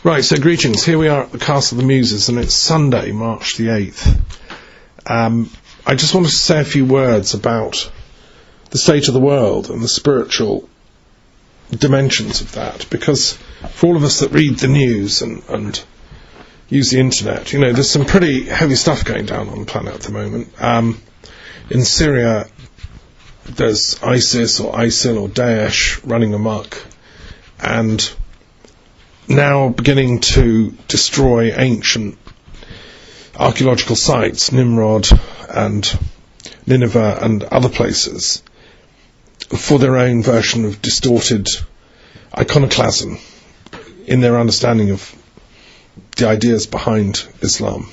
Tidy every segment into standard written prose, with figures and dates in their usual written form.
Right, so greetings. Here we are at the Castle of the Muses, and it's Sunday, March the 8th. I just wanted to say a few words about the state of the world and the spiritual dimensions of that, because for all of us that read the news and use the internet, you know, there's some pretty heavy stuff going down on the planet at the moment. In Syria, there's ISIS or ISIL or Daesh running amok, and now beginning to destroy ancient archaeological sites, Nimrod and Nineveh and other places, for their own version of distorted iconoclasm in their understanding of the ideas behind Islam.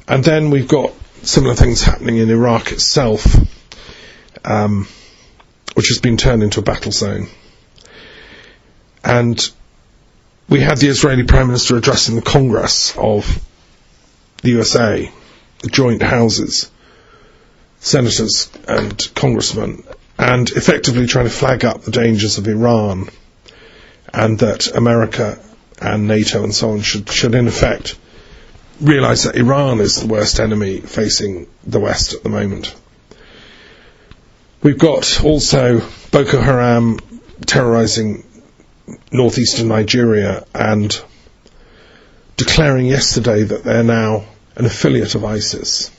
And then we've got similar things happening in Iraq itself, which has been turned into a battle zone. And we had the Israeli Prime Minister addressing the Congress of the USA, the joint houses, senators and congressmen, and effectively trying to flag up the dangers of Iran, and that America and NATO and so on should in effect realise that Iran is the worst enemy facing the West at the moment. We've got also Boko Haram terrorising northeastern Nigeria and declaring yesterday that they're now an affiliate of ISIS.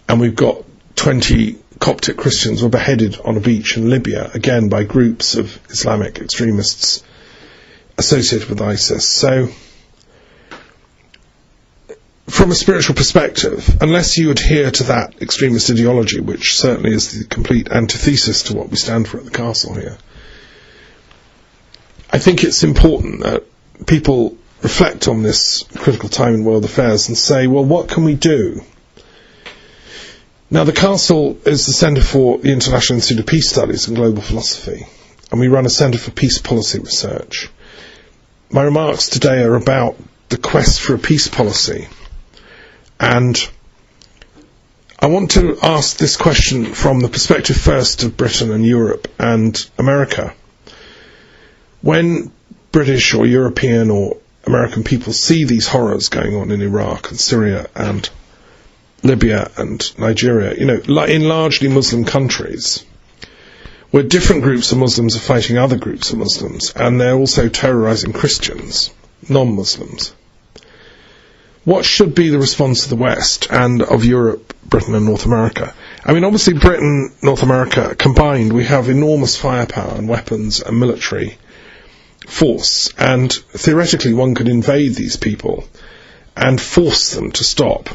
And we've got 20 Coptic Christians were beheaded on a beach in Libya, again by groups of Islamic extremists associated with ISIS. So, from a spiritual perspective, unless you adhere to that extremist ideology, which certainly is the complete antithesis to what we stand for at the castle here, I think it's important that people reflect on this critical time in world affairs and say, well, what can we do? Now, the Castle is the Centre for the International Institute of Peace Studies and Global Philosophy, and we run a Centre for Peace Policy Research. My remarks today are about the quest for a peace policy, and I want to ask this question from the perspective first of Britain and Europe and America. When British or European or American people see these horrors going on in Iraq and Syria and Libya and Nigeria, you know, in largely Muslim countries, where different groups of Muslims are fighting other groups of Muslims, and they're also terrorising Christians, non-Muslims, what should be the response of the West and of Europe, Britain and North America? I mean, obviously Britain, North America combined, we have enormous firepower and weapons and military force, and theoretically one could invade these people and force them to stop.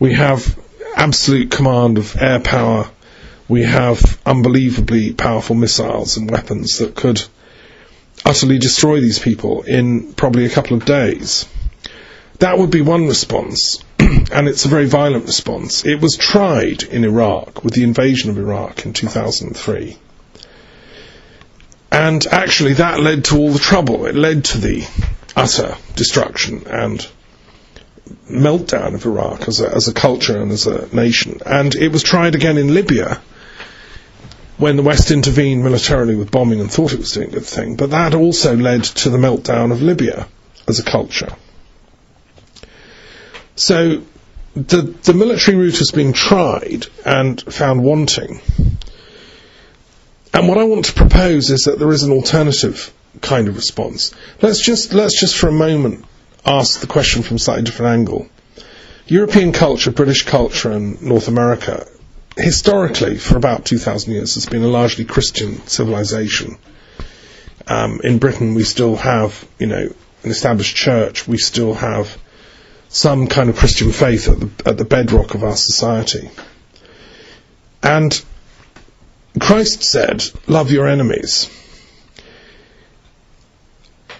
We have absolute command of air power, we have unbelievably powerful missiles and weapons that could utterly destroy these people in probably a couple of days. That would be one response, and it's a very violent response. It was tried in Iraq with the invasion of Iraq in 2003. And actually that led to all the trouble. It led to the utter destruction and meltdown of Iraq as a culture and as a nation. And it was tried again in Libya when the West intervened militarily with bombing and thought it was doing a good thing. But that also led to the meltdown of Libya as a culture. So the military route has been tried and found wanting. And what I want to propose is that there is an alternative kind of response. Let's just for a moment ask the question from a slightly different angle. European culture, British culture and North America, historically for about 2,000 years has been a largely Christian civilization. In Britain we still have, you know, an established church, we still have some kind of Christian faith at the bedrock of our society. And Christ said, love your enemies.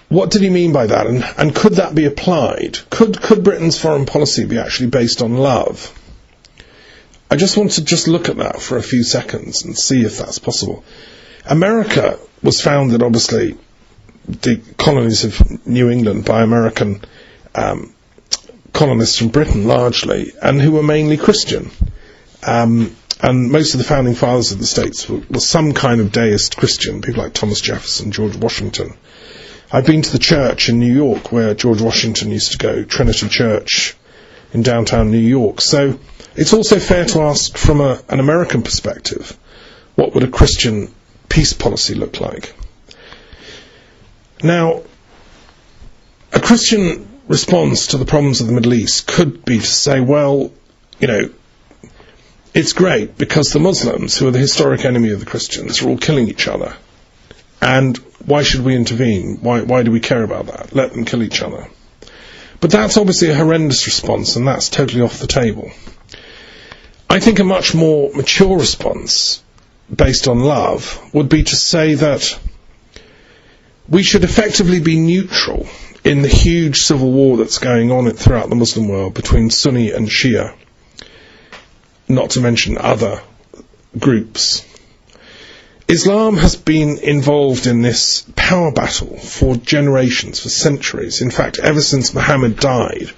What did he mean by that? And could that be applied? Could Britain's foreign policy be actually based on love? I just want to look at that for a few seconds and see if that's possible. America was founded, obviously, the colonies of New England by American colonists from Britain largely, and who were mainly Christian. And most of the founding fathers of the states were some kind of deist Christian, people like Thomas Jefferson, George Washington, I've been to the church in New York where George Washington used to go, Trinity Church in downtown New York. So it's also fair to ask from an American perspective, what would a Christian peace policy look like? Now, a Christian response to the problems of the Middle East could be to say, well, it's great because the Muslims, who are the historic enemy of the Christians, are all killing each other. And why should we intervene? Why do we care about that? Let them kill each other. But that's obviously a horrendous response, and that's totally off the table. I think a much more mature response, based on love, would be to say that we should effectively be neutral in the huge civil war that's going on throughout the Muslim world between Sunni and Shia, not to mention other groups. Islam has been involved in this power battle for generations, for centuries. In fact, ever since Muhammad died,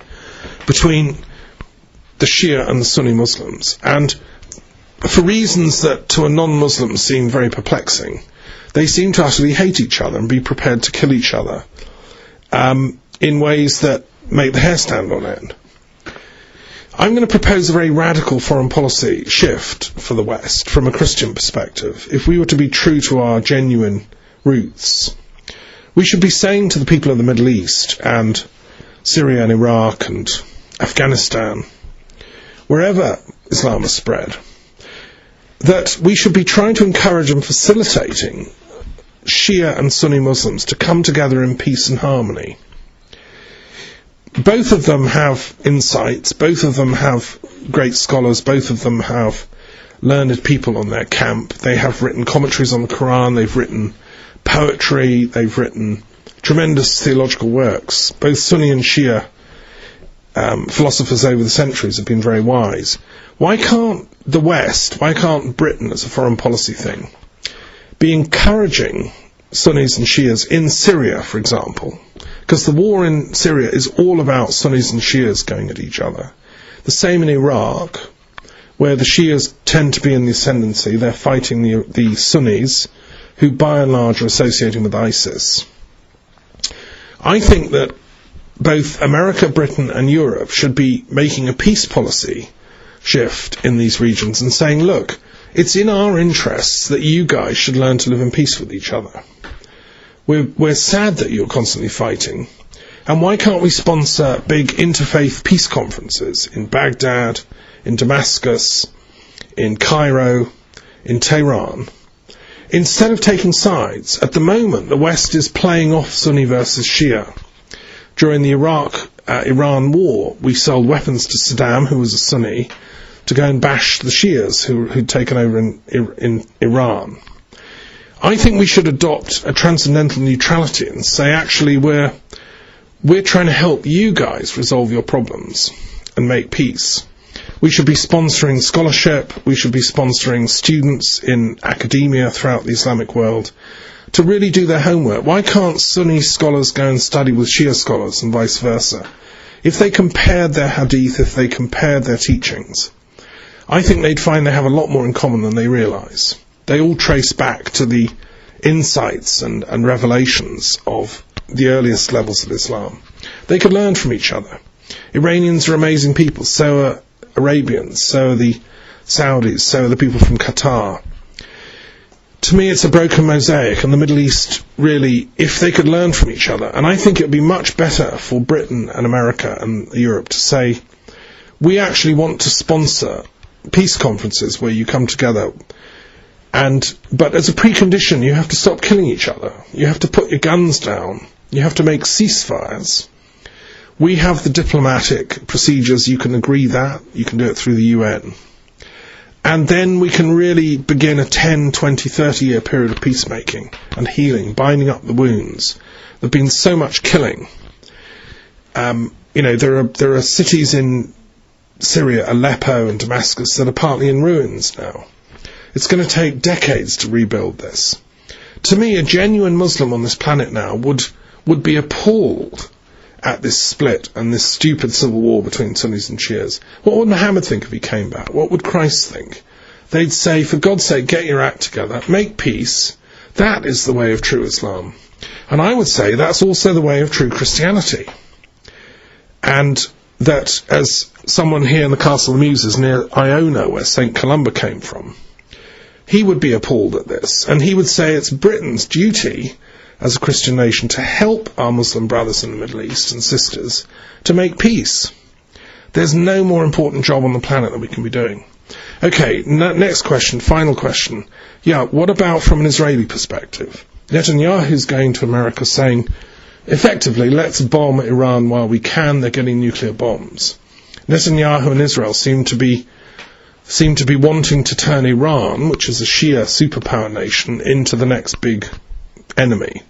between the Shia and the Sunni Muslims. And for reasons that to a non-Muslim seem very perplexing, they seem to utterly hate each other and be prepared to kill each other in ways that make the hair stand on end. I'm going to propose a very radical foreign policy shift for the West from a Christian perspective. If we were to be true to our genuine roots, we should be saying to the people of the Middle East and Syria and Iraq and Afghanistan, wherever Islam has spread, that we should be trying to encourage and facilitating Shia and Sunni Muslims to come together in peace and harmony. Both of them have insights, both of them have great scholars, both of them have learned people on their camp. They have written commentaries on the Quran, they've written poetry, they've written tremendous theological works. Both Sunni and Shia philosophers over the centuries have been very wise. Why can't the West, why can't Britain as a foreign policy thing, be encouraging Sunnis and Shias in Syria, for example? Because the war in Syria is all about Sunnis and Shias going at each other. The same in Iraq, where the Shias tend to be in the ascendancy. They're fighting the Sunnis, who by and large are associating with ISIS. I think that both America, Britain and Europe should be making a peace policy shift in these regions and saying, look, it's in our interests that you guys should learn to live in peace with each other. We're sad that you're constantly fighting, and why can't we sponsor big interfaith peace conferences in Baghdad, in Damascus, in Cairo, in Tehran, instead of taking sides? At the moment, the West is playing off Sunni versus Shia. During the Iraq-Iran war, we sold weapons to Saddam, who was a Sunni, to go and bash the Shias who'd taken over in Iran. I think we should adopt a transcendental neutrality and say, actually, we're trying to help you guys resolve your problems and make peace. We should be sponsoring scholarship, we should be sponsoring students in academia throughout the Islamic world to really do their homework. Why can't Sunni scholars go and study with Shia scholars and vice versa? If they compared their hadith, if they compared their teachings, I think they'd find they have a lot more in common than they realise. They all trace back to the insights and revelations of the earliest levels of Islam. They could learn from each other. Iranians are amazing people, so are Arabians, so are the Saudis, so are the people from Qatar. To me, it's a broken mosaic, and the Middle East, really, if they could learn from each other, and I think it would be much better for Britain and America and Europe to say, we actually want to sponsor peace conferences where you come together, but as a precondition, you have to stop killing each other. You have to put your guns down. You have to make ceasefires. We have the diplomatic procedures. You can agree that. You can do it through the UN. And then we can really begin a 10, 20, 30-year period of peacemaking and healing, binding up the wounds. There have been so much killing. There are cities in Syria, Aleppo and Damascus, that are partly in ruins now. It's going to take decades to rebuild this. To me, a genuine Muslim on this planet now would be appalled at this split and this stupid civil war between Sunnis and Shias. What would Muhammad think if he came back? What would Christ think? They'd say, for God's sake, get your act together, make peace. That is the way of true Islam. And I would say that's also the way of true Christianity. And that, as someone here in the Castle of Muses near Iona, where St. Columba came from, he would be appalled at this, and he would say it's Britain's duty as a Christian nation to help our Muslim brothers in the Middle East and sisters to make peace. There's no more important job on the planet that we can be doing. Okay, next question, final question. Yeah, what about from an Israeli perspective? Netanyahu's going to America saying, effectively, let's bomb Iran while we can. They're getting nuclear bombs. Netanyahu and Israel seem to be wanting to turn Iran, which is a Shia superpower nation, into the next big enemy.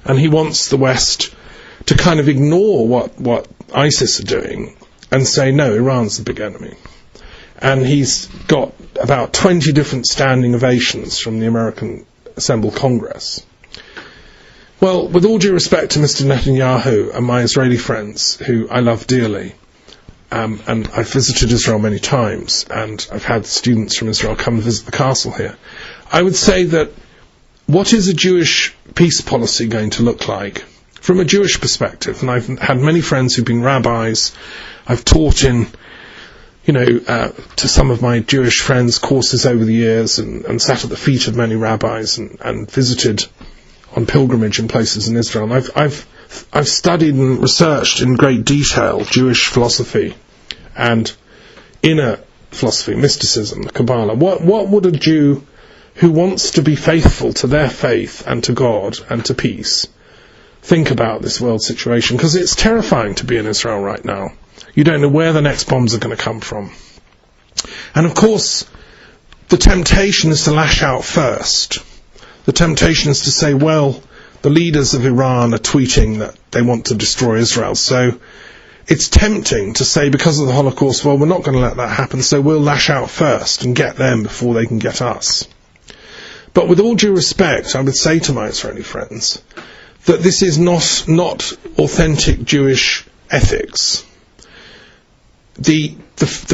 And he wants the West to kind of ignore what ISIS are doing and say, no, Iran's the big enemy. And he's got about 20 different standing ovations from the American Assembled Congress. Well, with all due respect to Mr. Netanyahu and my Israeli friends, who I love dearly, and I've visited Israel many times, and I've had students from Israel come and visit the castle here, I would say that what is a Jewish peace policy going to look like from a Jewish perspective? And I've had many friends who've been rabbis. I've taught in, to some of my Jewish friends courses over the years, and sat at the feet of many rabbis and visited on pilgrimage in places in Israel. And I've studied and researched in great detail Jewish philosophy and inner philosophy, mysticism, the Kabbalah. What would a Jew who wants to be faithful to their faith and to God and to peace think about this world situation? Because it's terrifying to be in Israel right now. You don't know where the next bombs are going to come from. And of course, the temptation is to lash out first. The temptation is to say, well, the leaders of Iran are tweeting that they want to destroy Israel. So it's tempting to say, because of the Holocaust, well, we're not going to let that happen, so we'll lash out first and get them before they can get us. But with all due respect, I would say to my Israeli friends that this is not authentic Jewish ethics. The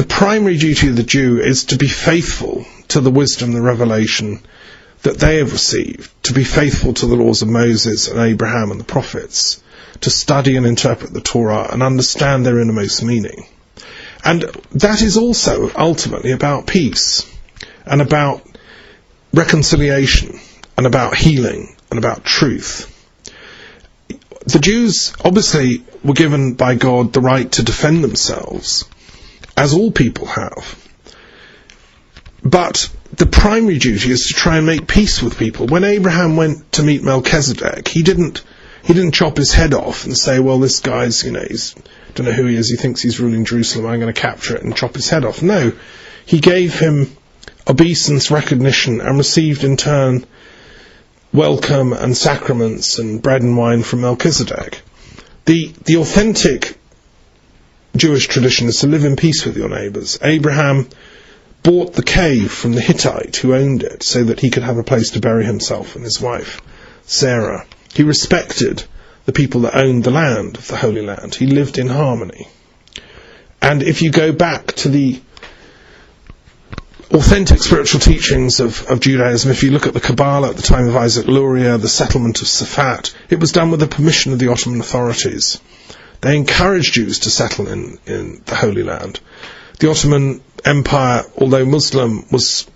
primary duty of the Jew is to be faithful to the wisdom, the revelation that they have received, to be faithful to the laws of Moses and Abraham and the prophets, to study and interpret the Torah and understand their innermost meaning. And that is also ultimately about peace and about reconciliation and about healing and about truth. The Jews obviously were given by God the right to defend themselves, as all people have. But the primary duty is to try and make peace with people. When Abraham went to meet Melchizedek, he didn't chop his head off and say, well, this guy's, he's, don't know who he is, he thinks he's ruling Jerusalem, I'm going to capture it and chop his head off. No, he gave him obeisance, recognition, and received in turn welcome and sacraments and bread and wine from Melchizedek. The authentic Jewish tradition is to live in peace with your neighbours. Abraham bought the cave from the Hittite who owned it so that he could have a place to bury himself and his wife, Sarah. He respected the people that owned the land of the Holy Land. He lived in harmony. And if you go back to the authentic spiritual teachings of Judaism, if you look at the Kabbalah at the time of Isaac Luria, the settlement of Safat, it was done with the permission of the Ottoman authorities. They encouraged Jews to settle in the Holy Land. The Ottoman Empire, although Muslim, was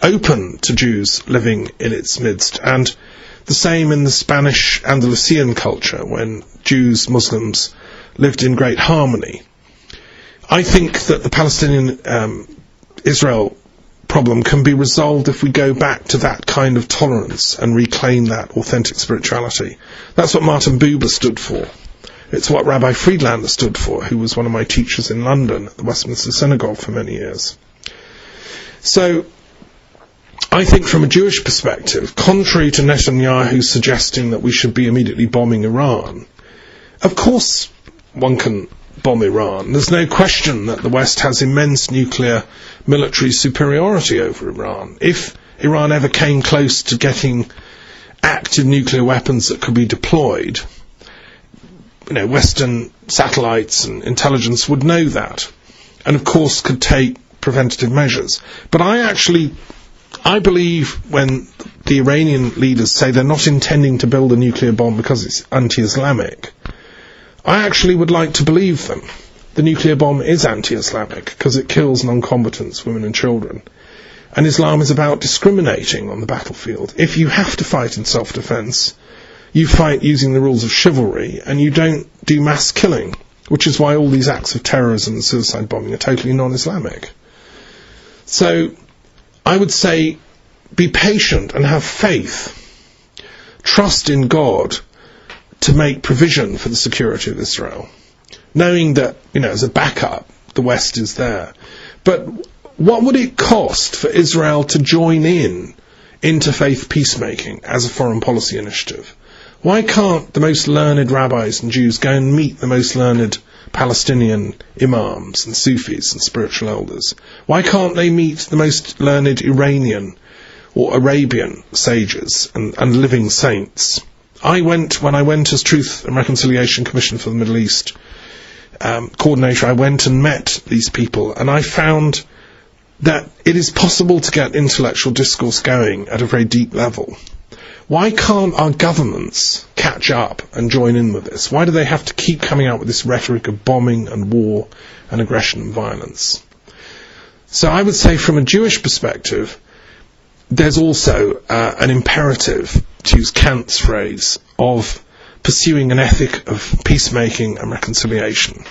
open to Jews living in its midst, and the same in the Spanish Andalusian culture, when Jews, Muslims lived in great harmony. I think that the Palestinian-Israel problem can be resolved if we go back to that kind of tolerance and reclaim that authentic spirituality. That's what Martin Buber stood for. It's what Rabbi Friedlander stood for, who was one of my teachers in London at the Westminster Synagogue for many years. So, I think from a Jewish perspective, contrary to Netanyahu suggesting that we should be immediately bombing Iran, of course one can bomb Iran. There's no question that the West has immense nuclear military superiority over Iran. If Iran ever came close to getting active nuclear weapons that could be deployed, Western satellites and intelligence would know that, and of course could take preventative measures. But I actually I believe when the Iranian leaders say they're not intending to build a nuclear bomb because it's anti-Islamic, I actually would like to believe them. The nuclear bomb is anti-Islamic because it kills non-combatants, women and children. And Islam is about discriminating on the battlefield. If you have to fight in self-defense, you fight using the rules of chivalry, and you don't do mass killing, which is why all these acts of terrorism and suicide bombing are totally non-Islamic. So, I would say, be patient and have faith. Trust in God to make provision for the security of Israel, knowing that, as a backup, the West is there. But what would it cost for Israel to join in interfaith peacemaking as a foreign policy initiative? Why can't the most learned rabbis and Jews go and meet the most learned Palestinian imams and Sufis and spiritual elders? Why can't they meet the most learned Iranian or Arabian sages and living saints? When I went as Truth and Reconciliation Commission for the Middle East coordinator, I went and met these people, and I found that it is possible to get intellectual discourse going at a very deep level. Why can't our governments catch up and join in with this? Why do they have to keep coming out with this rhetoric of bombing and war and aggression and violence? So I would say from a Jewish perspective, there's also an imperative, to use Kant's phrase, of pursuing an ethic of peacemaking and reconciliation.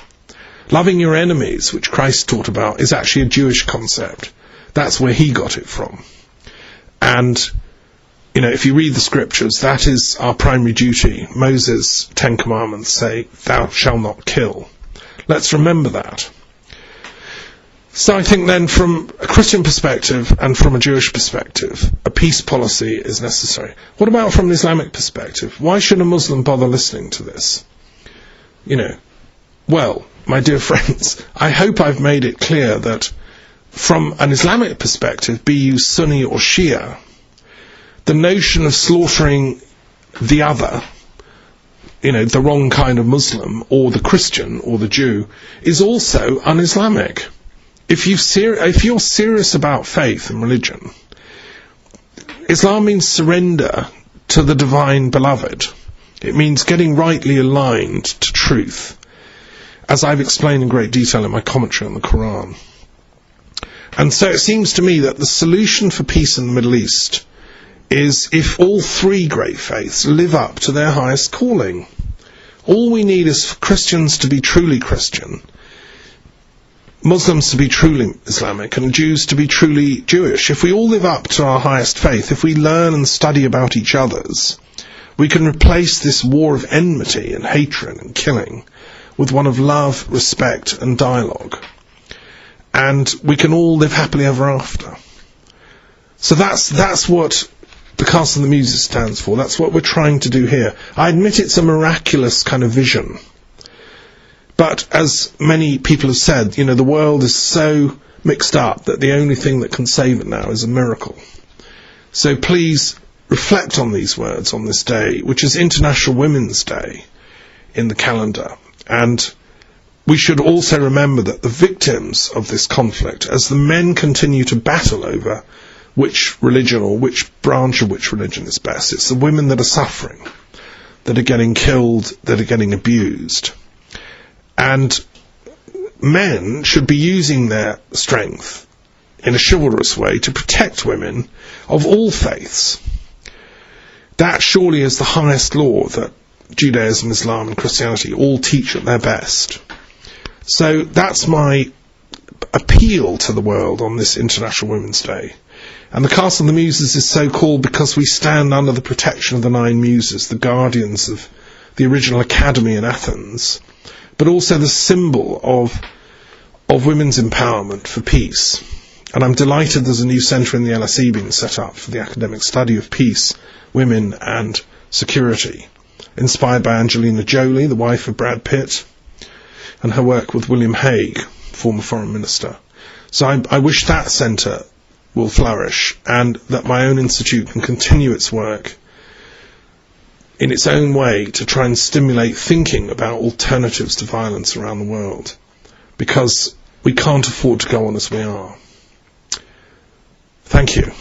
Loving your enemies, which Christ taught about, is actually a Jewish concept. That's where he got it from. And, if you read the scriptures, that is our primary duty. Moses' 10 Commandments say, "Thou shalt not kill." Let's remember that. So I think then from a Christian perspective and from a Jewish perspective, a peace policy is necessary. What about from an Islamic perspective? Why should a Muslim bother listening to this? Well, my dear friends, I hope I've made it clear that from an Islamic perspective, be you Sunni or Shia, the notion of slaughtering the other, the wrong kind of Muslim, or the Christian, or the Jew, is also un-Islamic. If you're serious about faith and religion, Islam means surrender to the divine beloved. It means getting rightly aligned to truth, as I've explained in great detail in my commentary on the Quran. And so it seems to me that the solution for peace in the Middle East is if all three great faiths live up to their highest calling. All we need is for Christians to be truly Christian, Muslims to be truly Islamic, and Jews to be truly Jewish. If we all live up to our highest faith, if we learn and study about each other's, we can replace this war of enmity and hatred and killing with one of love, respect and dialogue. And we can all live happily ever after. So that's what the Castle of the Muses stands for. That's what we're trying to do here. I admit it's a miraculous kind of vision. But as many people have said, the world is so mixed up that the only thing that can save it now is a miracle. So please reflect on these words on this day, which is International Women's Day in the calendar. And we should also remember that the victims of this conflict, as the men continue to battle over which religion or which branch of which religion is best, it's the women that are suffering, that are getting killed, that are getting abused. And men should be using their strength in a chivalrous way to protect women of all faiths. That surely is the highest law that Judaism, Islam and Christianity all teach at their best. So that's my appeal to the world on this International Women's Day. And the Castle of the Muses is so called because we stand under the protection of the 9 Muses, the guardians of the original academy in Athens, but also the symbol of women's empowerment for peace. And I'm delighted there's a new centre in the LSE being set up for the academic study of peace, women and security, inspired by Angelina Jolie, the wife of Brad Pitt, and her work with William Hague, former foreign minister. So I wish that centre will flourish, and that my own institute can continue its work in its own way to try and stimulate thinking about alternatives to violence around the world, because we can't afford to go on as we are. Thank you.